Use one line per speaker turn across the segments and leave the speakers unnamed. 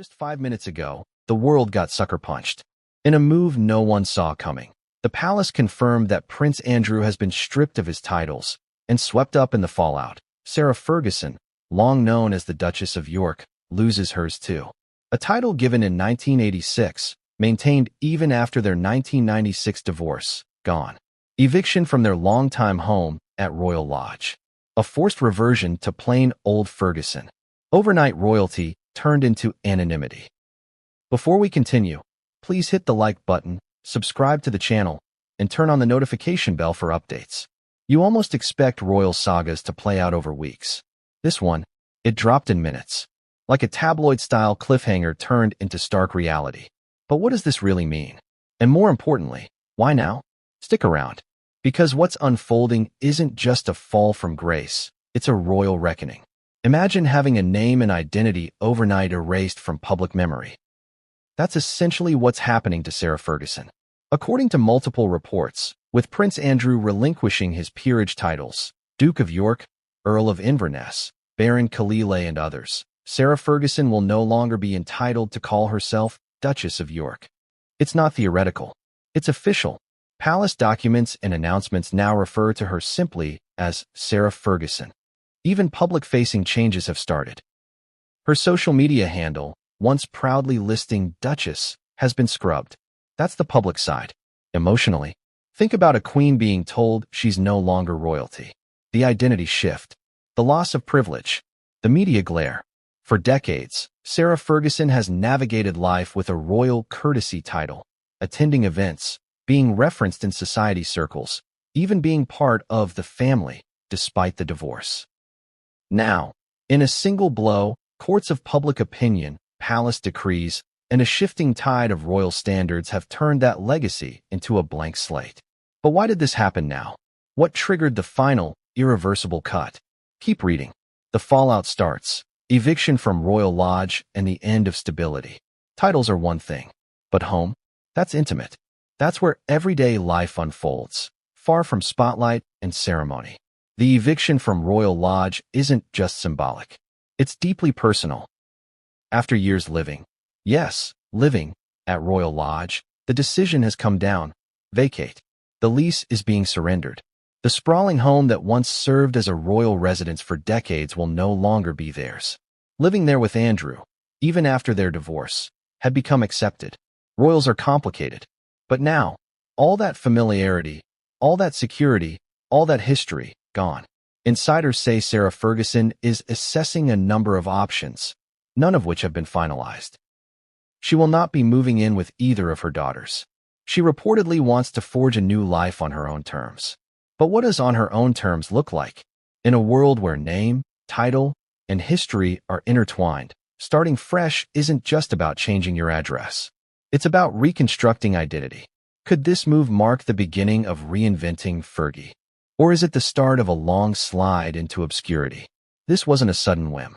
Just 5 minutes ago, the world got sucker punched. In a move no one saw coming, the palace confirmed that Prince Andrew has been stripped of his titles and swept up in the fallout. Sarah Ferguson, long known as the Duchess of York, loses hers too. A title given in 1986, maintained even after their 1996 divorce, gone. Eviction from their longtime home at Royal Lodge. A forced reversion to plain old Ferguson. Overnight royalty turned into anonymity. Before we continue, please hit the like button, subscribe to the channel, and turn on the notification bell for updates. You almost expect royal sagas to play out over weeks. This one, it dropped in minutes. Like a tabloid-style cliffhanger turned into stark reality. But what does this really mean? And more importantly, why now? Stick around. Because what's unfolding isn't just a fall from grace, it's a royal reckoning. Imagine having a name and identity overnight erased from public memory. That's essentially what's happening to Sarah Ferguson. According to multiple reports, with Prince Andrew relinquishing his peerage titles, Duke of York, Earl of Inverness, Baron Kalile, and others, Sarah Ferguson will no longer be entitled to call herself Duchess of York. It's not theoretical. It's official. Palace documents and announcements now refer to her simply as Sarah Ferguson. Even public-facing changes have started. Her social media handle, once proudly listing Duchess, has been scrubbed. That's the public side. Emotionally, think about a queen being told she's no longer royalty. The identity shift, the loss of privilege, the media glare. For decades, Sarah Ferguson has navigated life with a royal courtesy title, attending events, being referenced in society circles, even being part of the family, despite the divorce. Now, in a single blow, courts of public opinion, palace decrees, and a shifting tide of royal standards have turned that legacy into a blank slate. But why did this happen now? What triggered the final, irreversible cut? Keep reading. The fallout starts. Eviction from Royal Lodge and the end of stability. Titles are one thing, but home? That's intimate. That's where everyday life unfolds, far from spotlight and ceremony. The eviction from Royal Lodge isn't just symbolic. It's deeply personal. After years living, yes, living, at Royal Lodge, the decision has come down. Vacate. The lease is being surrendered. The sprawling home that once served as a royal residence for decades will no longer be theirs. Living there with Andrew, even after their divorce, had become accepted. Royals are complicated. But now, all that familiarity, all that security, all that history, gone. Insiders say Sarah Ferguson is assessing a number of options, none of which have been finalized. She will not be moving in with either of her daughters. She reportedly wants to forge a new life on her own terms. But what does on her own terms look like? In a world where name, title, and history are intertwined, starting fresh isn't just about changing your address. It's about reconstructing identity. Could this move mark the beginning of reinventing Fergie? Or is it the start of a long slide into obscurity? This wasn't a sudden whim.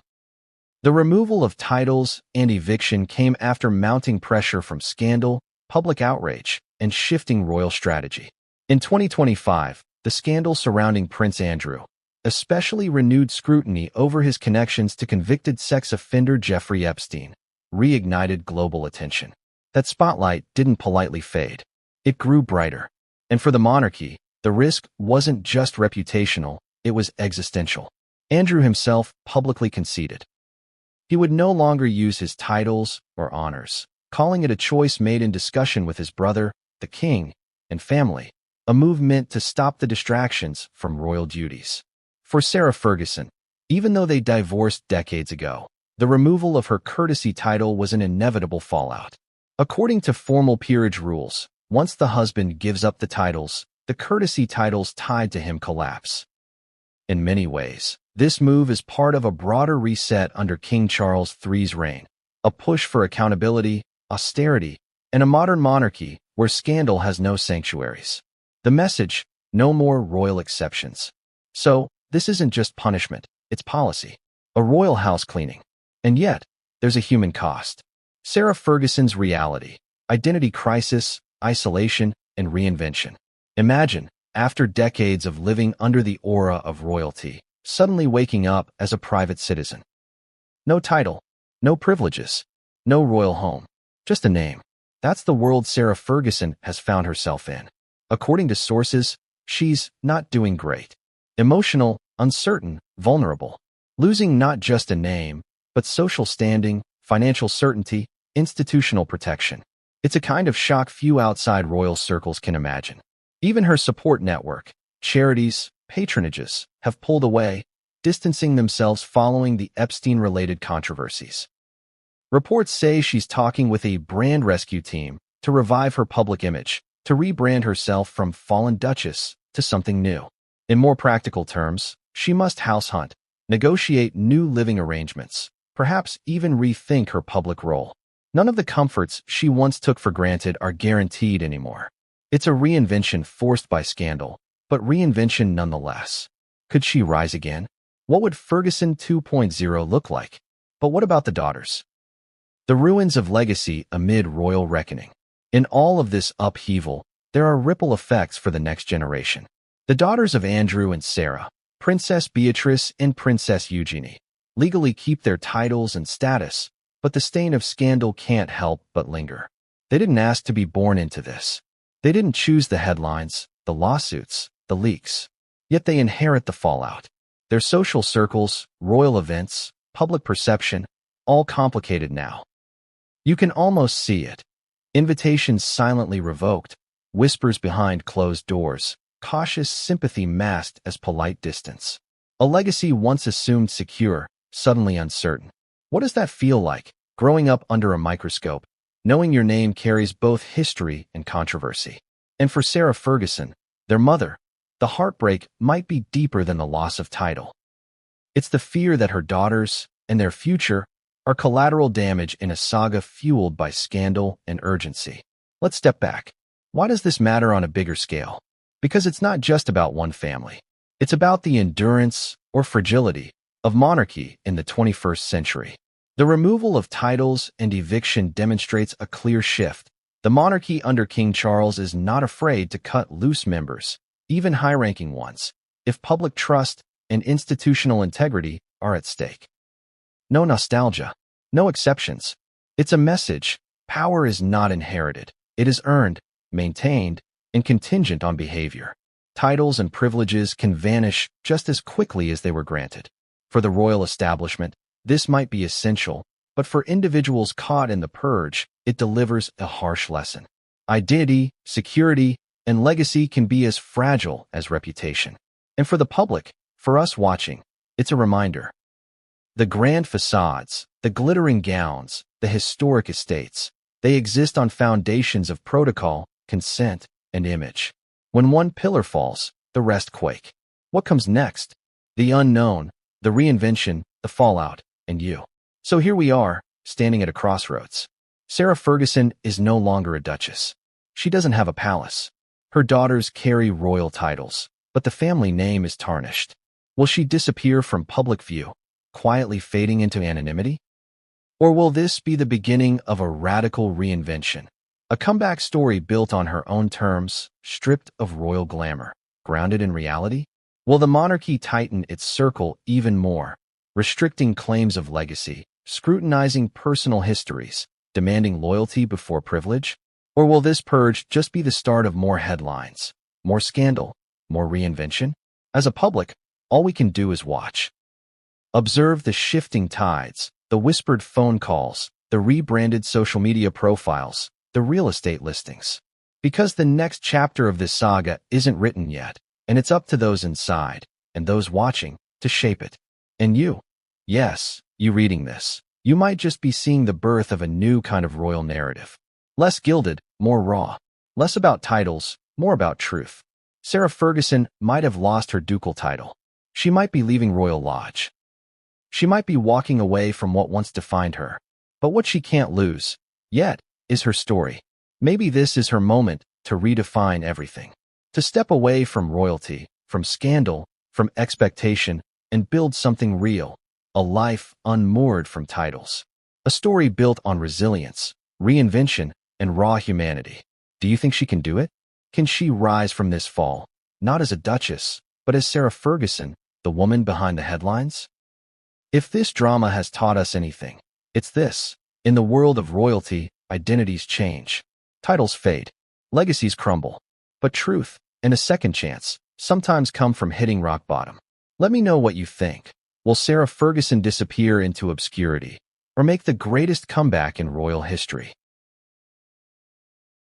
The removal of titles and eviction came after mounting pressure from scandal, public outrage, and shifting royal strategy. In 2025, the scandal surrounding Prince Andrew, especially renewed scrutiny over his connections to convicted sex offender Jeffrey Epstein, reignited global attention. That spotlight didn't politely fade. It grew brighter. And for the monarchy, the risk wasn't just reputational, it was existential. Andrew himself publicly conceded. He would no longer use his titles or honors, calling it a choice made in discussion with his brother, the king, and family, a move meant to stop the distractions from royal duties. For Sarah Ferguson, even though they divorced decades ago, the removal of her courtesy title was an inevitable fallout. According to formal peerage rules, once the husband gives up the titles, the courtesy titles tied to him collapse. In many ways, this move is part of a broader reset under King Charles III's reign, a push for accountability, austerity, and a modern monarchy where scandal has no sanctuaries. The message, no more royal exceptions. So, this isn't just punishment, it's policy, a royal house cleaning. And yet, there's a human cost. Sarah Ferguson's reality, identity crisis, isolation, and reinvention. Imagine, after decades of living under the aura of royalty, suddenly waking up as a private citizen. No title, no privileges, No royal home. Just a name. That's the world Sarah Ferguson has found herself in. According to sources, she's not doing great. Emotional, uncertain, vulnerable. Losing not just a name, but social standing, financial certainty, institutional protection. It's a kind of shock few outside royal circles can imagine. Even her support network, charities, patronages, have pulled away, distancing themselves following the Epstein-related controversies. Reports say she's talking with a brand rescue team to revive her public image, to rebrand herself from fallen duchess to something new. In more practical terms, she must house hunt, negotiate new living arrangements, perhaps even rethink her public role. None of the comforts she once took for granted are guaranteed anymore. It's a reinvention forced by scandal, but reinvention nonetheless. Could she rise again? What would Ferguson 2.0 look like? But what about the daughters? The ruins of legacy amid royal reckoning. In all of this upheaval, there are ripple effects for the next generation. The daughters of Andrew and Sarah, Princess Beatrice and Princess Eugenie, legally keep their titles and status, but the stain of scandal can't help but linger. They didn't ask to be born into this. They didn't choose the headlines, the lawsuits, the leaks. Yet they inherit the fallout. Their social circles, royal events, public perception, all complicated now. You can almost see it. Invitations silently revoked, whispers behind closed doors, cautious sympathy masked as polite distance. A legacy once assumed secure, suddenly uncertain. What does that feel like, growing up under a microscope, knowing your name carries both history and controversy? And for Sarah Ferguson, their mother, the heartbreak might be deeper than the loss of title. It's the fear that her daughters and their future are collateral damage in a saga fueled by scandal and urgency. Let's step back. Why does this matter on a bigger scale? Because it's not just about one family. It's about the endurance or fragility of monarchy in the 21st century. The removal of titles and eviction demonstrates a clear shift. The monarchy under King Charles is not afraid to cut loose members, even high-ranking ones, if public trust and institutional integrity are at stake. No nostalgia, no exceptions. It's a message. Power is not inherited. It is earned, maintained, and contingent on behavior. Titles and privileges can vanish just as quickly as they were granted. For the royal establishment, this might be essential, but for individuals caught in the purge, it delivers a harsh lesson. Identity, security, and legacy can be as fragile as reputation. And for the public, for us watching, it's a reminder. The grand facades, the glittering gowns, the historic estates, they exist on foundations of protocol, consent, and image. When one pillar falls, the rest quake. What comes next? The unknown, the reinvention, the fallout, and you. So here we are, standing at a crossroads. Sarah Ferguson is no longer a duchess. She doesn't have a palace. Her daughters carry royal titles, but the family name is tarnished. Will she disappear from public view, quietly fading into anonymity? Or will this be the beginning of a radical reinvention? A comeback story built on her own terms, stripped of royal glamour, grounded in reality? Will the monarchy tighten its circle even more, restricting claims of legacy, scrutinizing personal histories, demanding loyalty before privilege? Or will this purge just be the start of more headlines, more scandal, more reinvention? As a public, all we can do is watch. Observe the shifting tides, the whispered phone calls, the rebranded social media profiles, the real estate listings. Because the next chapter of this saga isn't written yet, and it's up to those inside, and those watching, to shape it. And you, yes, you reading this, you might just be seeing the birth of a new kind of royal narrative. Less gilded, more raw. Less about titles, more about truth. Sarah Ferguson might have lost her ducal title. She might be leaving Royal Lodge. She might be walking away from what once defined her. But what she can't lose, yet, is her story. Maybe this is her moment to redefine everything. To step away from royalty, from scandal, from expectation, and build something real. A life unmoored from titles. A story built on resilience, reinvention, and raw humanity. Do you think she can do it? Can she rise from this fall, not as a duchess, but as Sarah Ferguson, the woman behind the headlines? If this drama has taught us anything, it's this. In the world of royalty, identities change. Titles fade. Legacies crumble. But truth, and a second chance, sometimes come from hitting rock bottom. Let me know what you think. Will Sarah Ferguson disappear into obscurity, or make the greatest comeback in royal history?